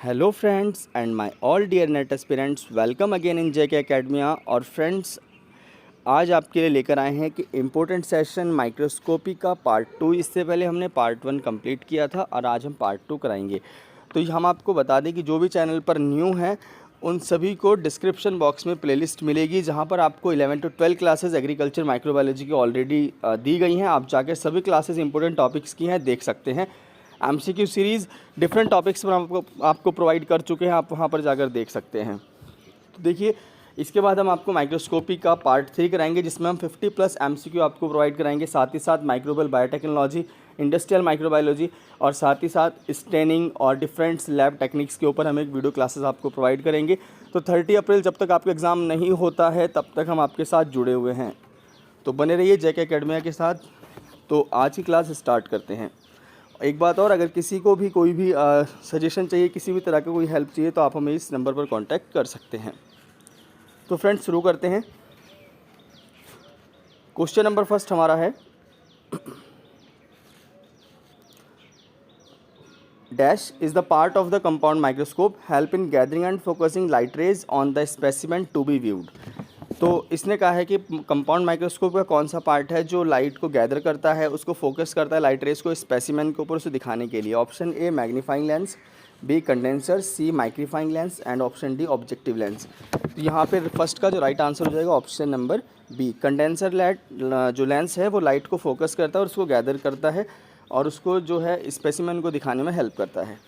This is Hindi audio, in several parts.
Hello friends and my all dear NET aspirants, welcome again in JK academia. और फ्रेंड्स, आज आपके लिए लेकर आए हैं कि इम्पोर्टेंट सेशन माइक्रोस्कोपी का पार्ट 2। इससे पहले हमने पार्ट 1 कंप्लीट किया था और आज हम पार्ट 2 कराएंगे। तो हम आपको बता दें कि जो भी चैनल पर न्यू हैं उन सभी को डिस्क्रिप्शन बॉक्स में प्लेलिस्ट मिलेगी, जहां पर आपको 11 to 12 क्लासेस एग्रीकल्चर माइक्रोबायोलॉजी की ऑलरेडी दी गई हैं। आप जाकर सभी क्लासेस इंपॉर्टेंट टॉपिक्स की हैं देख सकते हैं। एमसीक्यू सीरीज़ डिफरेंट टॉपिक्स पर आपको प्रोवाइड कर चुके हैं, आप वहां पर जाकर देख सकते हैं। तो देखिए, इसके बाद हम आपको माइक्रोस्कोपी का पार्ट 3 कराएंगे, जिसमें हम 50+ एमसीक्यू आपको प्रोवाइड कराएंगे। साथ ही साथ माइक्रोबियल बायोटेक्नोलॉजी, इंडस्ट्रियल माइक्रोबायोलॉजी और साथ ही साथ स्टेनिंग और डिफरेंट लैब टेक्निक्स के ऊपर हम एक वीडियो क्लासेस आपको प्रोवाइड करेंगे। तो 30 अप्रैल जब तक आपका एग्ज़ाम नहीं होता है तब तक हम आपके साथ जुड़े हुए हैं, तो बने रहिए जेके एकेडमिया के साथ। तो आज की क्लास स्टार्ट करते हैं। एक बात और, अगर किसी को भी कोई भी सजेशन चाहिए, किसी भी तरह का कोई हेल्प चाहिए, तो आप हमें इस नंबर पर कांटेक्ट कर सकते हैं। तो फ्रेंड्स, शुरू करते हैं। क्वेश्चन नंबर फर्स्ट हमारा है, dash is the part of the compound microscope help in gathering and focusing light rays on the specimen to be viewed. तो इसने कहा है कि कंपाउंड माइक्रोस्कोप का कौन सा पार्ट है जो लाइट को गैदर करता है, उसको फोकस करता है लाइट रेज को स्पेसिमेन के ऊपर उसे दिखाने के लिए। Option A magnifying lens, B condenser, C micrifying lens and option D objective lens. तो यहाँ पे फर्स्ट का जो राइट आंसर हो जाएगा option number B. Condenser light जो लेंस है वो लाइट को फोकस करता है और उसको गैदर करता है और उसको जो है स्पेसिमेन को दिखाने में हेल्प करता है।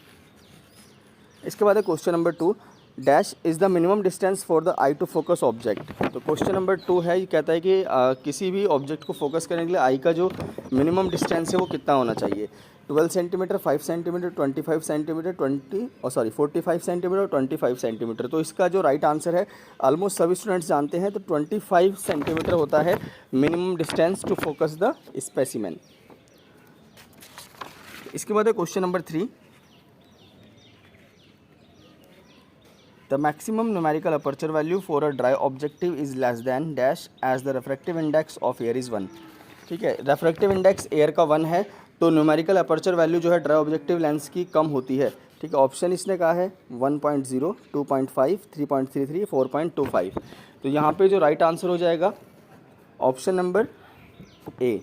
इसके बाद है question number 2, dash is the minimum distance for the eye to focus object. तो क्वेश्चन नंबर 2 है, ये कहता है कि किसी भी ऑब्जेक्ट को फोकस करने के लिए आई का जो मिनिमम डिस्टेंस है वो कितना होना चाहिए। 12 सेंटीमीटर, 5 सेंटीमीटर, 25 सेंटीमीटर, 45 सेंटीमीटर और 25 सेंटीमीटर। तो इसका जो राइट आंसर है, ऑलमोस्ट सभी स्टूडेंट्स जानते हैं, तो 25 सेंटीमीटर होता है minimum distance to focus the specimen. इसके बाद है question number 3, the maximum numerical aperture value for a dry objective is less than dash as the refractive index of air is 1। ठीक है, रेफ्रेक्टिव इंडेक्स एयर का 1 है, तो न्यूमेरिकल अपर्चर वैल्यू जो है ड्राई ऑब्जेक्टिव लेंस की कम होती है। ठीक है, ऑप्शन इसने कहा है 1.0, 2.5, 3.33, 4.25। तो यहाँ पे जो राइट आंसर हो जाएगा ऑप्शन नंबर ए,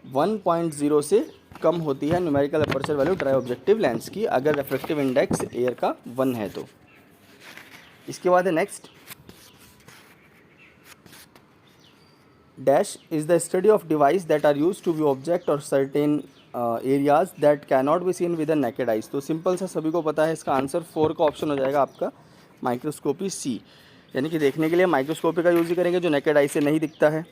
1.0 से कम होती है numerical aperture value dry objective lens की, अगर रेफ्रेक्टिव इंडेक्स एयर का 1 है तो। इसके बाद है next, dash is the study of device that are use to view object और certain areas that can not be seen with a naked eyes. तो सिंपल सा सभी को पता है, इसका आंसर 4 का ऑप्शन हो जाएगा आपका, माइक्रोस्कोपी सी, यानी कि देखने के लिए माइक्रोस्कोपी का यूज ही करेंगे जो नेकेड आई से नहीं दिखता है।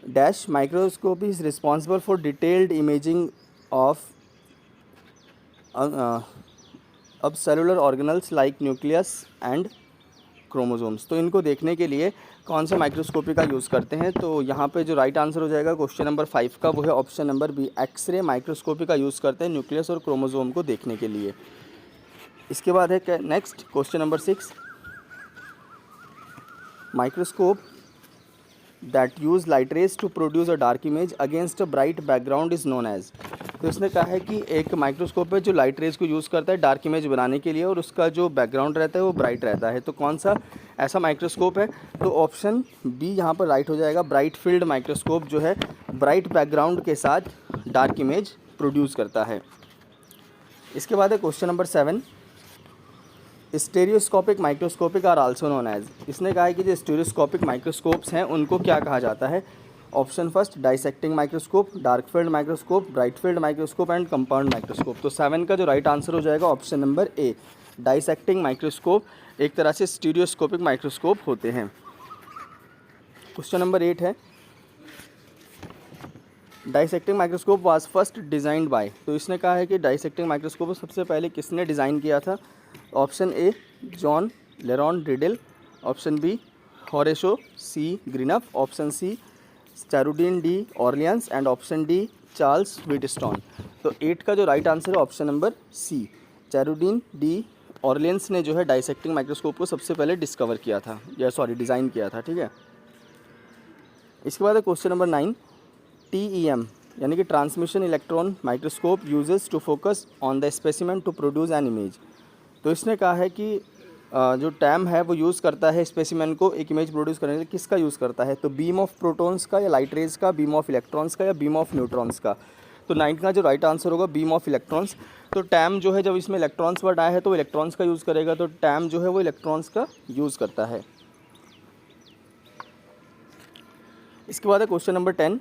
Dash microscopy is responsible for detailed imaging of अब cellular organelles like nucleus and chromosomes. तो इनको देखने के लिए कौन सा माइक्रोस्कोपी का यूज़ करते हैं। तो यहाँ पे जो राइट आंसर हो जाएगा क्वेश्चन नंबर 5 का, वो है option number B, X-ray microscopy का यूज़ करते हैं न्यूक्लियस और क्रोमोसोम को देखने के लिए। इसके बाद है next question number 6, microscope that use light rays to produce a dark image against a bright background is known as. तो इसने कहा है कि एक माइक्रोस्कोप है जो लाइट रेज को यूज़ करता है डार्क इमेज बनाने के लिए और उसका जो बैकग्राउंड रहता है वो ब्राइट रहता है। तो कौन सा ऐसा माइक्रोस्कोप है, तो ऑप्शन बी यहाँ पर राइट हो जाएगा, ब्राइट फील्ड माइक्रोस्कोप जो है ब्राइट बैकग्राउंड के साथ डार्क इमेज प्रोड्यूस करता है। इसके बाद है question number 7, stereoscopic microscopic are also known as. इसने कहा है कि जो स्टेरियोस्कोपिक माइक्रोस्कोप्स हैं उनको क्या कहा जाता है। Option first, dissecting microscope, dark field microscope, bright field microscope and compound microscope. तो 7 का जो राइट आंसर हो जाएगा ऑप्शन नंबर ए, डाइसेक्टिंग माइक्रोस्कोप एक तरह से स्टीरियोस्कोपिक माइक्रोस्कोप होते हैं। क्वेश्चन नंबर 8 है, dissecting microscope was first designed by. तो इसने कहा है कि डाइसेक्टिंग माइक्रोस्कोप सबसे पहले किसने डिज़ाइन किया था। Option A, John Leron Riddell, option B, Horatio C Greenough, option C, Cherubin d Orleans and option D, Charles Wheatstone. तो 8 का जो राइट आंसर है option number C, Cherubin d Orleans ने जो है डाइसेक्टिंग माइक्रोस्कोप को सबसे पहले डिस्कवर किया था, या सॉरी डिज़ाइन किया था। ठीक है, इसके बाद है क्वेश्चन नंबर 9, TEM यानी कि transmission electron microscope uses to focus on the specimen to produce an image. तो इसने कहा है कि जो टैम है वो यूज़ करता है स्पेसिमेन को एक इमेज प्रोड्यूस करने के लिए। किसका यूज़ करता है? तो बीम ऑफ प्रोटॉन्स का, या लाइट रेज का, बीम ऑफ इलेक्ट्रॉन्स का, या बीम ऑफ न्यूट्रॉन्स का। तो 9 का जो राइट आंसर होगा बीम ऑफ इलेक्ट्रॉन्स। तो टैम जो है, जब इसमें इलेक्ट्रॉन्स वर्ड आया है तो वो इलेक्ट्रॉन्स का यूज़ करेगा, तो टैम जो है वो इलेक्ट्रॉन्स का यूज़ करता है। इसके बाद है question number 10।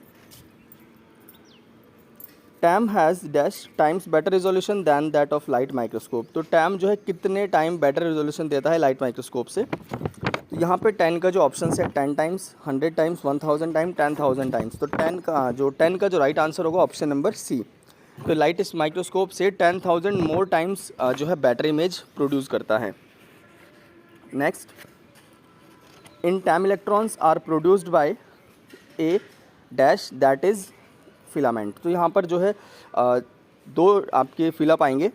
TEM has dash times better resolution than that of light microscope. तो टैम जो है कितने टाइम बेटर रेजोल्यूशन देता है लाइट माइक्रोस्कोप से? तो यहाँ पे 10 का जो ऑप्शन है 10 टाइम्स, 100 टाइम्स, 1000 टाइम, 10,000 टाइम्स। तो 10 का जो राइट आंसर होगा ऑप्शन नंबर सी। तो लाइट इस माइक्रोस्कोप से 10,000 मोर टाइम्स जो है बेटर इमेज प्रोड्यूस करता है। Next, in TEM electrons are produced by a dash that is filament. तो यहाँ पर जो है दो आपके फिलअप आएंगे,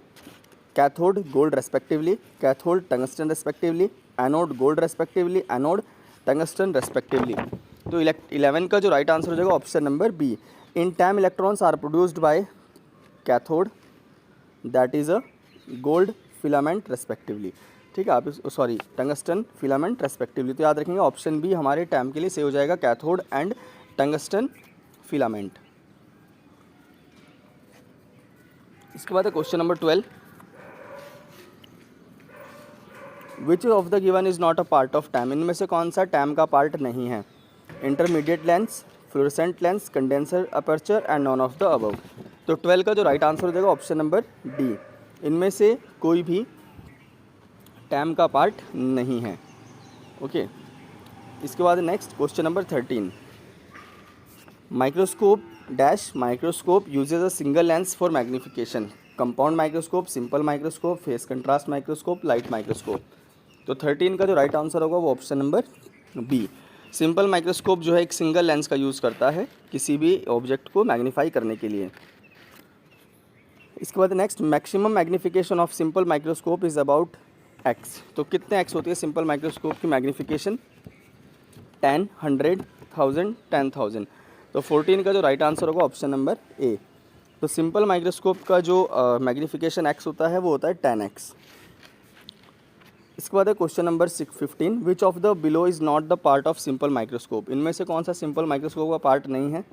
cathode gold respectively, cathode tungsten respectively, anode gold respectively, anode tungsten respectively. तो 11 का जो राइट आंसर हो जाएगा option number B. In TEM electrons are produced by cathode that is a gold filament respectively. ठीक है, आप सॉरी टंगस्टन फिलामेंट रेस्पेक्टिवली। तो याद रखेंगे ऑप्शन बी हमारे टैम के लिए सही हो जाएगा, कैथोड एंड टंगस्टन फिलामेंट। इसके बाद है question number 12। Which of the given is not a part of time. इनमें से कौन सा टैम का पार्ट नहीं है? Intermediate lens, fluorescent lens, condenser aperture and none of the above. तो 12 का जो राइट आंसर हो जाएगा ऑप्शन नंबर डी। इनमें से कोई भी टैम का पार्ट नहीं है। ओके, इसके बाद next question number 13। Microscope dash microscope uses a single lens for magnification. Compound microscope, simple microscope, phase contrast microscope, light microscope. तो 13 का जो राइट आंसर होगा वो option number B. Simple microscope जो है एक सिंगल लेंस का यूज़ करता है किसी भी ऑब्जेक्ट को मैग्नीफाई करने के लिए। इसके बाद next, maximum magnification of simple microscope is about x. तो कितने एक्स होती है सिंपल माइक्रोस्कोप की मैग्नीफिकेशन? 10, 100, 1000, 10,000। तो 14 का जो राइट आंसर होगा ऑप्शन नंबर ए। तो सिंपल माइक्रोस्कोप का जो मैग्नीफिकेशन एक्स होता है वो होता है 10x। इसके बाद है question number 15। Which of the below is not the part of simple microscope. इनमें से कौन सा सिंपल माइक्रोस्कोप का पार्ट नहीं है?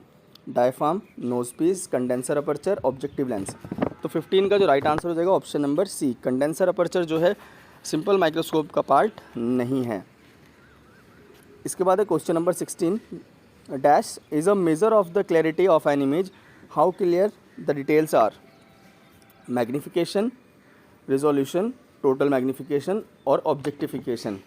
Diaphragm, nose piece, condenser aperture, objective lens. तो 15 का जो राइट आंसर हो जाएगा option number C. Condenser aperture जो है सिंपल माइक्रोस्कोप का पार्ट नहीं है। इसके बाद है question number 16। Dash is a measure of the clarity of an image, how clear the details are. Magnification, resolution, total magnification और ऑब्जेक्टिफिकेशन।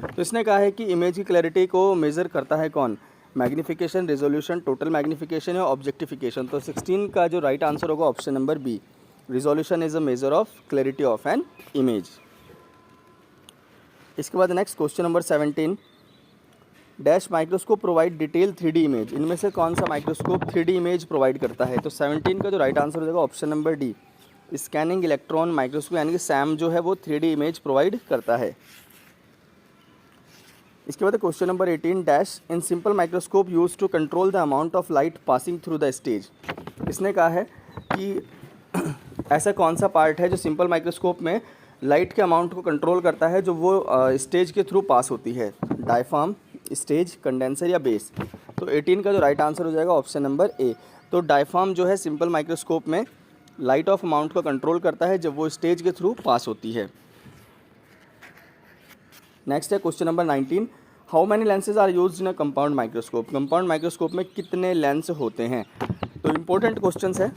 तो इसने कहा है कि इमेज की क्लैरिटी को मेज़र करता है कौन? मैग्नीफिकेशन, रिजोल्यूशन, टोटल मैग्नीफिकेशन या ऑब्जेक्टिफिकेशन। तो 16 का जो राइट आंसर होगा option number B. Resolution is a measure of clarity of an image. इसके बाद next question number 17। Dash microscope provide detail 3D image. इनमें से कौन सा माइक्रोस्कोप 3D इमेज प्रोवाइड करता है? तो 17 का जो राइट आंसर हो जाएगा option number D. Scanning electron microscope यानी कि सैम जो है वो 3D इमेज प्रोवाइड करता है। इसके बाद question number 18। Dash in simple microscope use to control the amount of light passing through the stage. इसने कहा है कि ऐसा कौन सा पार्ट है जो सिंपल माइक्रोस्कोप में लाइट के अमाउंट को कंट्रोल करता है जो वो स्टेज के थ्रू पास होती है? डायफ्राम, स्टेज, कंडेंसर या बेस। तो 18 का जो राइट आंसर हो जाएगा ऑप्शन नंबर ए। तो डायफ्राम जो है सिंपल माइक्रोस्कोप में लाइट ऑफ अमाउंट को कंट्रोल करता है जब वो स्टेज के थ्रू पास होती है। नेक्स्ट है question number 19। How many lenses are used in a compound microscope. Compound microscope में कितने लेंस होते हैं? तो इम्पोर्टेंट क्वेश्चन है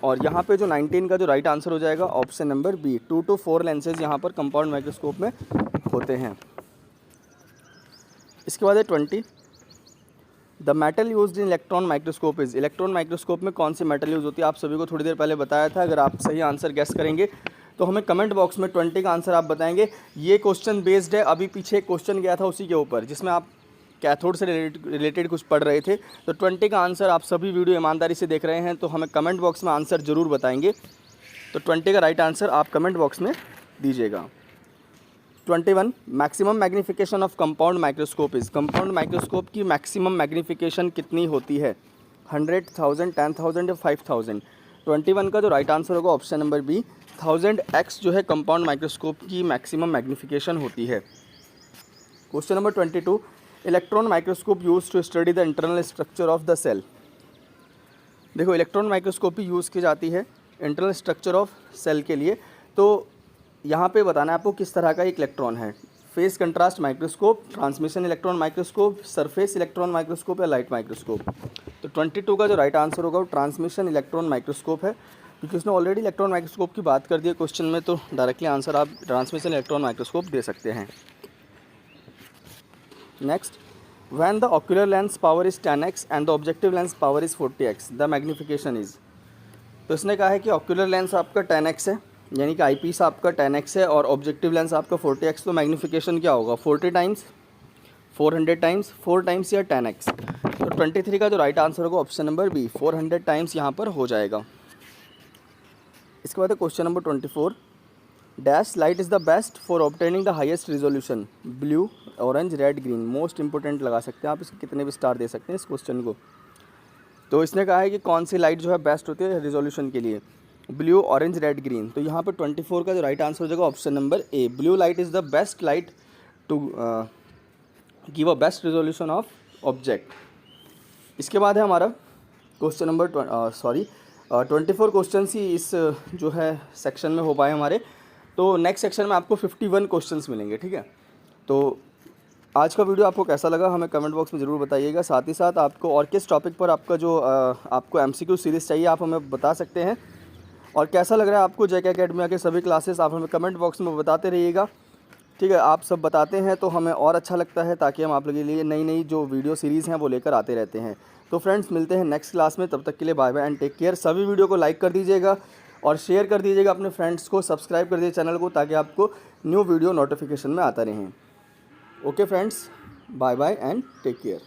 और यहाँ पे जो 19 का जो राइट आंसर हो जाएगा option number B. 2 to 4 lenses यहाँ पर कंपाउंड माइक्रोस्कोप में होते हैं। इसके बाद है 20। The metal used in electron microscope is. Electron microscope में कौन सी मेटल यूज़ होती है? आप सभी को थोड़ी देर पहले बताया था। अगर आप सही आंसर गेस करेंगे तो हमें कमेंट बॉक्स में 20 का आंसर आप बताएंगे। ये क्वेश्चन बेस्ड है, अभी पीछे एक क्वेश्चन गया था उसी के ऊपर जिसमें आप कैथोड से रिलेटेड कुछ पढ़ रहे थे। तो 20 का आंसर आप सभी वीडियो ईमानदारी से देख रहे हैं तो हमें कमेंट बॉक्स में आंसर ज़रूर बताएंगे। तो 20 का राइट आंसर आप कमेंट बॉक्स में दीजिएगा। 21। Maximum magnification of compound microscope is. Compound microscope की मैक्सिमम मैग्नीफिकेशन कितनी होती है? 100,000, 10,000 या 5,000। 21 का जो राइट आंसर होगा ऑप्शन नंबर बी, 1000x जो है कंपाउंड माइक्रोस्कोप की मैक्सिमम मैग्नीफिकेशन होती है। Question number 22, electron microscope use to study the internal structure of the cell. देखो इलेक्ट्रॉन माइक्रोस्कोपी यूज़ की जाती है इंटरनल स्ट्रक्चर ऑफ सेल के लिए। तो यहाँ पे बताना है आपको किस तरह का एक इलेक्ट्रॉन है। Face contrast microscope, transmission electron microscope, surface electron microscope या लाइट माइक्रोस्कोप। तो 22 का जो राइट आंसर होगा वो ट्रांसमिशन इलेक्ट्रॉन माइक्रोस्कोप है, क्योंकि उसने ऑलरेडी इलेक्ट्रॉन माइक्रोस्कोप की बात कर दी है क्वेश्चन में, तो डायरेक्टली आंसर आप ट्रांसमिशन इलेक्ट्रॉन माइक्रोस्कोप दे सकते हैं। Next, when the ocular lens power is 10x and the objective lens power is 40x the magnification is. तो इसने कहा है कि ऑक्यूलर लेंस आपका 10x है, यानी कि आईपीस आपका 10x है और ऑब्जेक्टिव लेंस आपका 40x, तो मैग्नीफिकेशन क्या होगा 40 टाइम्स, 400 टाइम्स, 4 टाइम्स या 10x। तो 23 का जो राइट आंसर होगा ऑप्शन नंबर बी, 400 टाइम्स यहाँ पर हो जाएगा। इसके बाद है question number 24, dash light is the best for obtaining the highest resolution, blue, orange, red, green. Most important लगा सकते हैं आप, इसके कितने भी स्टार दे सकते हैं इस क्वेश्चन को। तो इसने कहा है कि कौन सी लाइट जो है बेस्ट होती है रिजोल्यूशन के लिए, ब्लू, ऑरेंज, रेड, ग्रीन। तो यहाँ पर 24 का जो राइट आंसर हो जाएगा option number A, blue light is the best light to give a best resolution of object. इसके बाद है हमारा क्वेश्चन नंबर 24 क्वेश्चन ही इस जो है सेक्शन में हो पाए हमारे। तो नेक्स्ट सेक्शन में आपको 51 क्वेश्चंस मिलेंगे, ठीक है। तो आज का वीडियो आपको कैसा लगा हमें कमेंट बॉक्स में ज़रूर बताइएगा। साथ ही साथ आपको और किस टॉपिक पर आपका जो आपको MCQ सीरीज़ चाहिए आप हमें बता सकते हैं, और कैसा लग रहा है आपको जेके एकेडमी के सभी क्लासेस आप हमें कमेंट बॉक्स में बताते रहिएगा, ठीक है। आप सब बताते हैं तो हमें और अच्छा लगता है, ताकि हम आप लोगों के लिए नई नई जो वीडियो सीरीज़ हैं वो लेकर आते रहते हैं। तो फ्रेंड्स मिलते हैं नेक्स्ट क्लास में, तब तक के लिए bye bye and take care. सभी वीडियो को लाइक कर दीजिएगा और शेयर कर दीजिएगा अपने फ्रेंड्स को, सब्सक्राइब कर दीजिए चैनल को, ताकि आपको न्यू वीडियो नोटिफिकेशन में आता रहें। Okay friends, bye bye and take care.